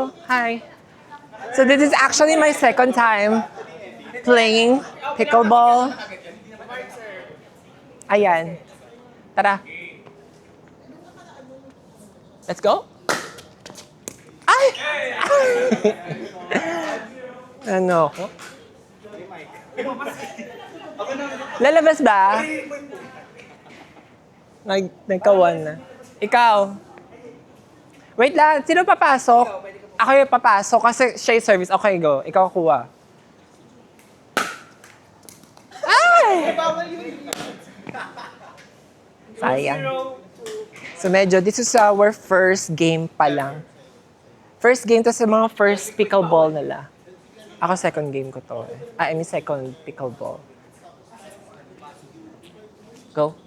Hello. Hi. So this is actually my second time playing pickleball. Ayan. Tara. Let's go. Ay! Ano ko? Lalabas ba? Nagkawan na. Ikaw. Wait lang, sino papasok? Ako yung papasok kasi siya yung service. Okay, go. Ikaw kuha. Ay! Sayang. So medyo, this is our first game pa lang. First game to sa mga first pickleball nila. Ako second game ko to. I mean second pickleball. Go.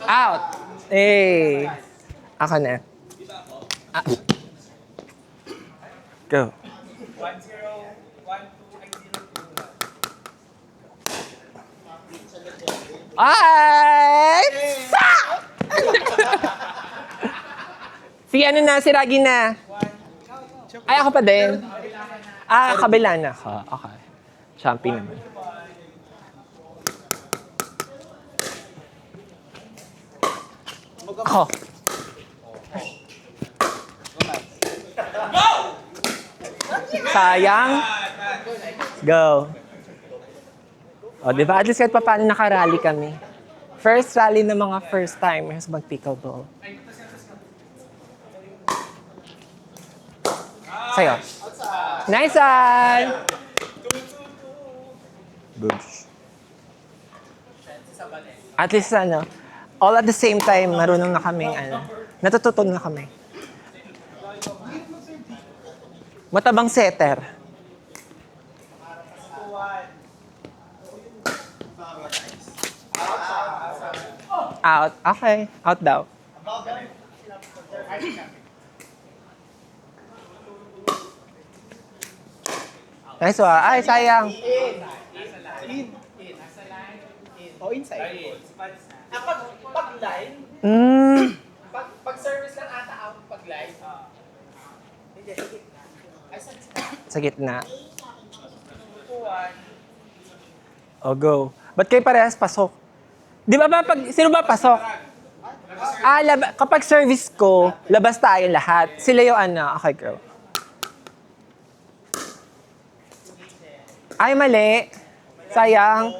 Out! Hey! Ako na. Ah. Go. 1-0, 1-2, ay! Sa! Si ano na, si Ragi na. Ay, ako pa din. Ah, kabila na ako. Okay. Champion naman. Ako. Sayang. Go. O, di ba? At least kahit pa paano nakarally kami. First rally ng mga first timers mag-pickleball. Sa'yo. Nice one! Boosh. At least ano, all at the same time, marunong na kaming natututo na kami. Matabang setter. Out. Okay. Out daw. Nice one. Ay, sayang. O inside? Pag line? Pag service lang ata out pag line? Hindi, sige. Sa gitna. O, go. Ba't kayo parehas pasok? Di ba sino ba pasok? Kapag service ko, labas tayo lahat. Sila yung okay, girl. Ay, mali. Sayang.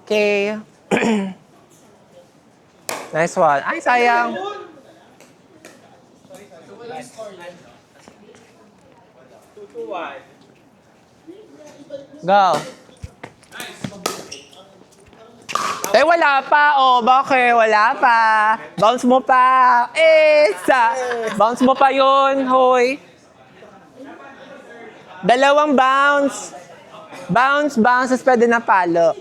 Okay. Nice one. Ay, sayang. Go. Eh, wala pa. Oh, bakit? Wala pa. Bounce mo pa. Bounce mo pa yun, hoy. Dalawang bounce. Bounce, tapos pwede na palo.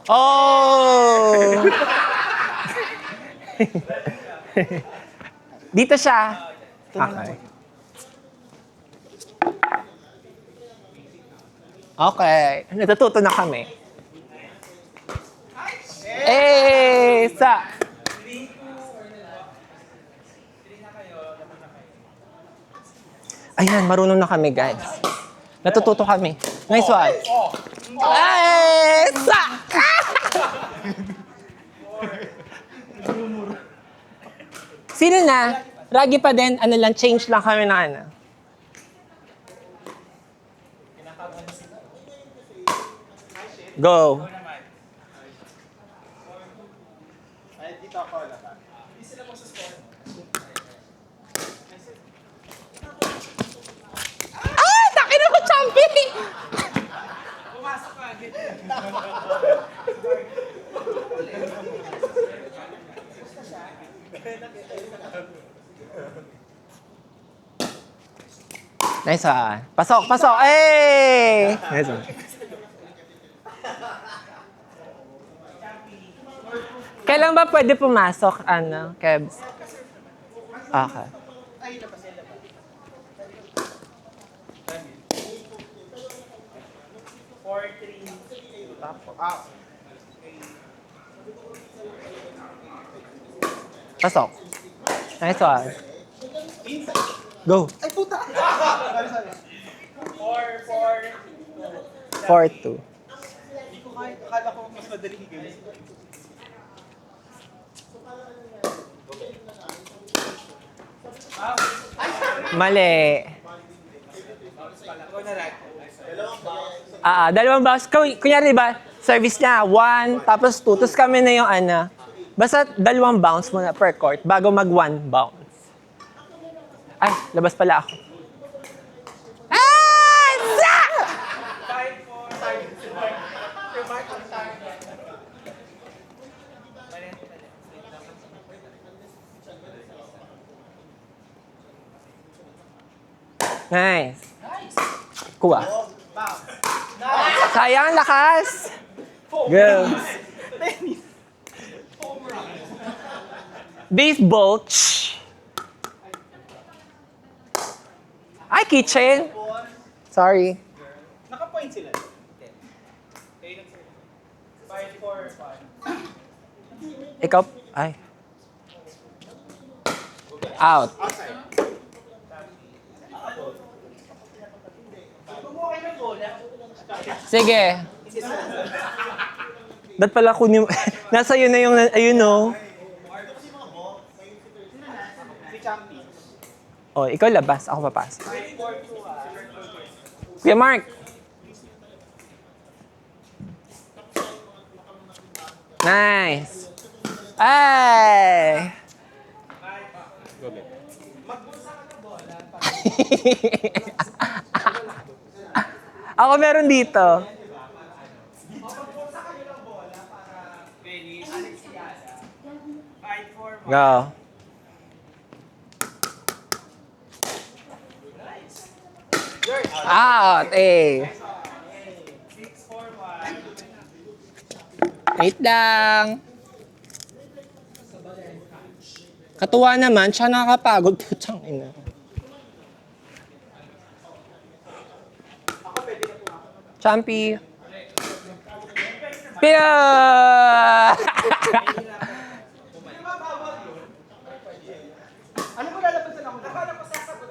Oh! Dito siya. Okay. Okay. Natututo na kami. Ayan, marunong na kami, guys. Natututo kami. Nice one. Sino na? Ragi pa din. Ano lang, change lang kami na Go. Dito ako laban. Takin ako, champion! Pumasok ka agad. Nice one. Pasok! Nice one. Kailan ba pwede pumasok, Kebs? Okay. 4-3. Tapos, Pasok. Nice one. Go. Ay, puta! Sorry. 4-4. 4-2. Hindi ko kaya. Akala ko mas madali higay. Mali. Ikaw na lang. Dalawang bounce. Kunyari, diba, service niya, 1, tapos 2, tapos kami na yung ano. Basta dalawang bounce muna per court bago mag 1 bounce. Ay, labas pala ako. Ah! Sa! 5-4. Time. Remark on time. Nice. Kuha. Sayang, lakas. Go. Baseball. Ay, kitchen. Sorry. Naka-point sila. Okay. 5-4. Ikaw, ay. Out. Outside. Kumuha kayo ng bola. Sige. Ba't pala kunin mo? Nasa yun na yung, ayun no. Si Champi. Oh, ikaw labas, ako papasok. 5-4-2. Kuya Mark. Nice. Ay! Ako meron dito. Go. Out, eh. 6-4-1. Wait lang. Katuwa naman, siya nakakapagod. Putang ina. Champi. Pia! Ano mo lalabasan ako? Nakala ko sasagot.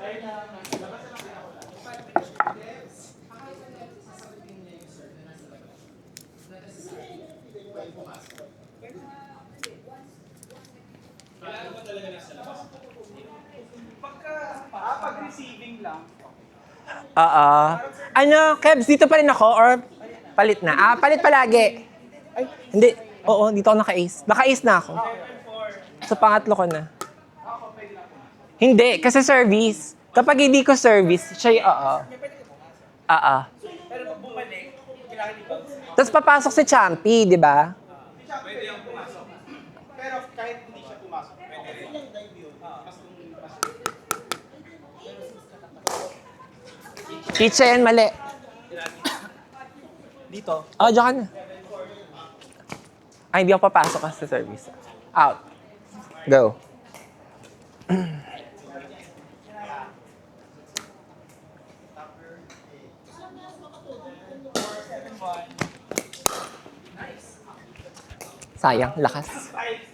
Pag receiving lang. Oo. Ano, Kebs, dito pa rin ako or palit na? Palit palagi. Ay, Hindi. Oo, dito ako naka-ace. Naka-ace na ako. 7-4. So, pangatlo ko na. Hindi, kasi service. Kapag hindi ko service, siya yung oo. Oo. Pero pag bumalik, kailangan i-bounce. Tapos papasok si Champi, di ba? Pwede yung pumasok. Pero kahit hindi siya pumasok, pwede rin. Mas Kitchen, mali. dito. Oh, diyan ka na. Ay, hindi ako papasok kasi sa service. Out. Go. Sayang, lakas. 5-7.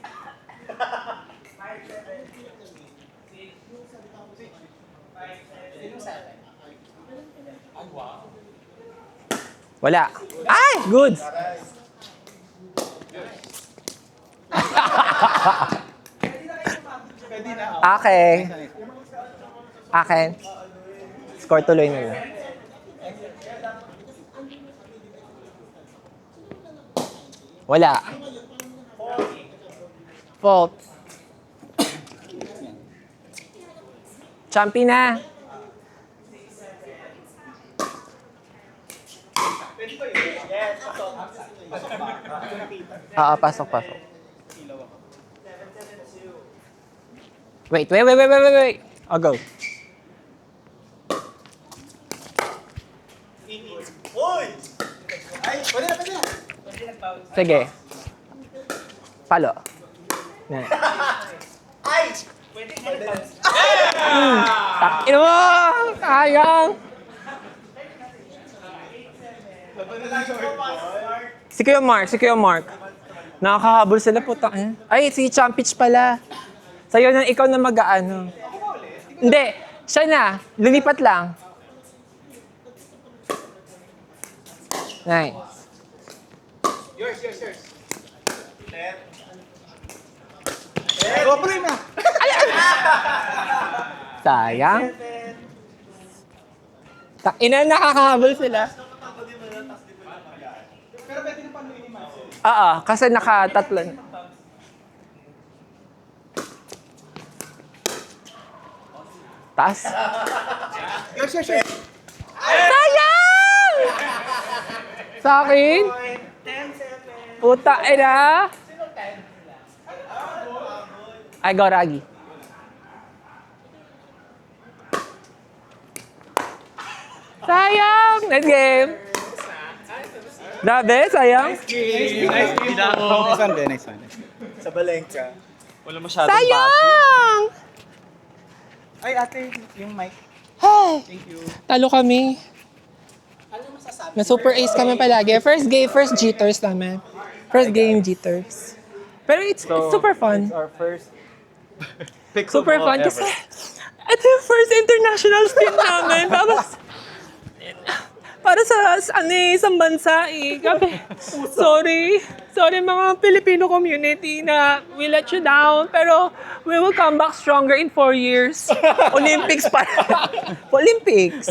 Wala. Ay, good. Pwede na. Okay. Akin. Score tuloy na lang. Wala. Fault. Champi na. Pwede ba yun? Yes. Pasok. Pasok ba? Nakita. Pasok, pasok. Ilaw ako. 7-7-2. Wait. I'll go. Uy! Ay, pwede na. Sige. Palo. Na. Ay! Pwede na. Takin mo! Sayang! Si Kuya Mark. Nakakahabol sila po. Ay, si Champich pala. Sa'yo na ikaw na mag-aano. Hindi, siya na. Lumipat lang. Nice. Yours. Go, pre na. Sayang. Ina, nakakahabol sila. Pero pwede na panuin ni Marcel. Oo, kasi nakatatlo. Taas. Yours. Sayang! Sa akin? 10-7. Puta, ina. Ay, go, Ragi. Sayang! Next game. Grabe, sayang. Nice one. Sa Balengka. Wala masyadong Sayang! Ay, ate, yung mic. Hey! Thank you. Talo kami. Na super ace kami palagi. First game, first jitters namin. First game jitters. Pero it's super fun. Our first Super fun kasi ito yung first international team namin. Tapos, para sa isang bansa eh. Grabe. Sorry mga Filipino community na we let you down. Pero we will come back stronger in 4 years. Olympics pa. Olympics.